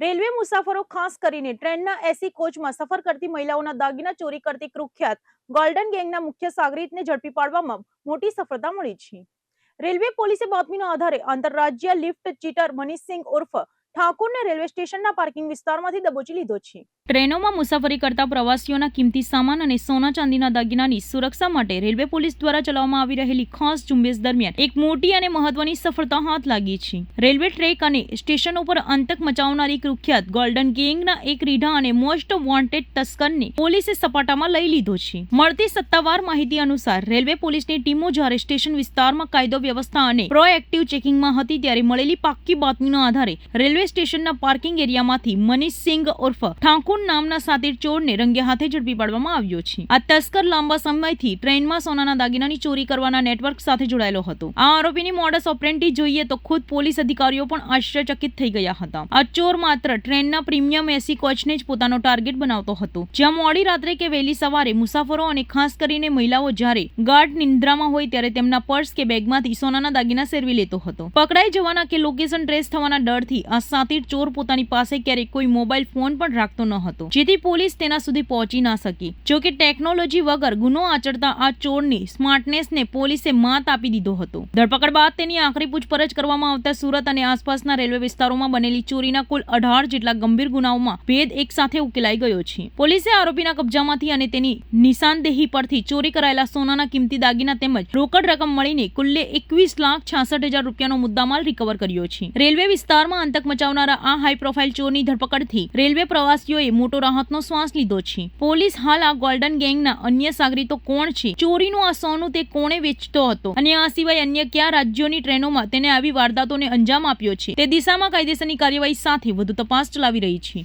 Railway મુસાફરો ખાસ કરીને ટ્રેનના એસી કોચમાં સફર કરતી મહિલાઓના દાગીના ચોરી કરતી કુખ્યાત ગોલ્ડન ગેંગના મુખ્ય સાગરીતને ઝડપી પાડવામાં મોટી સફળતા મળી છે। રેલવે પોલીસે બાતમીના આધારે આંતરરાજ્ય લિફ્ટ ચીટર મનીષસિંહ ઉર્ફ ઠાકુરને રેલવે સ્ટેશનના પાર્કિંગ વિસ્તારમાંથી દબોચી લીધો છે। ટ્રેનોમાં મુસાફરી કરતા પ્રવાસીઓના કિંમતી સામાન અને સોના ચાંદીના દાગીનાની સુરક્ષા માટે રેલવે પોલીસ દ્વારા ચલાવવામાં આવી રહેલી ખાસ ઝુંબેશ દરમિયાન એક મોટી અને મહત્વની સફળતા હાથ લાગી છે। રેલવે ટ્રેક અને સ્ટેશનો પર આતંક મચાવનારી કુખ્યાત ગોલ્ડન ગેંગના એક રીઢા અને મોસ્ટ વોન્ટેડ તસ્કરને પોલીસે સપાટામાં લઈ લીધો છે। મળતી સત્તાવાર માહિતી અનુસાર રેલવે પોલીસની ટીમો જ્યારે સ્ટેશન વિસ્તારમાં કાયદો વ્યવસ્થા અને પ્રોએક્ટિવ ચેકિંગમાં હતી ત્યારે મળેલી પાક્કી બાતમીના આધારે રેલવે સ્ટેશનના પાર્કિંગ એરિયામાંથી મનીષસિંહ ઉર્ફ ઠાકુર નામના સાતીર ચોરને રંગે હાથે ઝડપી પાડવામાં આવ્યો છે। આ તસ્કર લાંબા સમયથી ટ્રેનમાં સોનાના દાગીનાની ચોરી કરવાના નેટવર્ક સાથે જોડાયેલો હતો। આ આરોપીની મોડસ ઓપરેન્ડી જોઈએ તો ખુદ પોલીસ અધિકારીઓ પણ આશ્ચર્યચકિત થઈ ગયા હતા। આ ચોર માત્ર ટ્રેનના પ્રીમિયમ એસી કોચને જ પોતાનો ટાર્ગેટ બનાવતો હતો, જ્યાં મોડી રાત્રે કે વહેલી સવારે મુસાફરો અને ખાસ કરીને મહિલાઓ જ્યારે ગાઢ નિંદ્રામાં હોય ત્યારે તેમના પર્સ કે બેગમાંથી સોનાના દાગીના સેરવી લેતો હતો। પકડાઈ જવાના કે લોકેશન ટ્રેસ થવાના ડરથી આ સાતીર ચોર પોતાની પાસે ક્યારેય કોઈ મોબાઈલ ફોન પણ રાખતો ન હતો, જેથી પોલીસ તેના સુધી પહોંચી ના શકી। જોકે ટેકનોલોજી વગર ગુનો આચરતા આ ચોરની સ્માર્ટનેસને પોલીસે માત આપી દીધો હતો। ધરપકડ બાદ તેની આખરી પૂછપરછ કરવામાં આવતા સુરત અને આસપાસના રેલવે વિસ્તારોમાં બનેલી ચોરીના કુલ 18 જેટલા ગંભીર ગુનાઓમાં ભેદ એક સાથે ઉકેલાઈ ગયો છે। પોલીસે આરોપીના કબજામાંથી અને તેની નિશાનદેહી પરથી ચોરી કરાયેલા સોનાના કિંમતી દાગીના તેમજ રોકડ રકમ મળીને કુલ્લે 21,66,000 રૂપિયાનો મુદ્દામાલ રિકવર કર્યો છે। રેલવે વિસ્તારમાં આતંક મચાવનારા આ હાઈ પ્રોફાઇલ ચોરની ધરપકડથી રેલવે પ્રવાસીઓએ મોટો રાહતનો શ્વાસ લીધો છે। પોલીસ હાલ આ ગોલ્ડન ગેંગના અન્ય સાગરીતો કોણ છે, ચોરીનું આ સોનું તે કોણે વેચતો હતો અને આ સિવાય અન્ય કયા રાજ્યોની ટ્રેનોમાં તેને આવી વારદાતોને અંજામ આપ્યો છે તે દિશામાં કાયદેસરની કાર્યવાહી સાથે વધુ તપાસ ચલાવી રહી છે।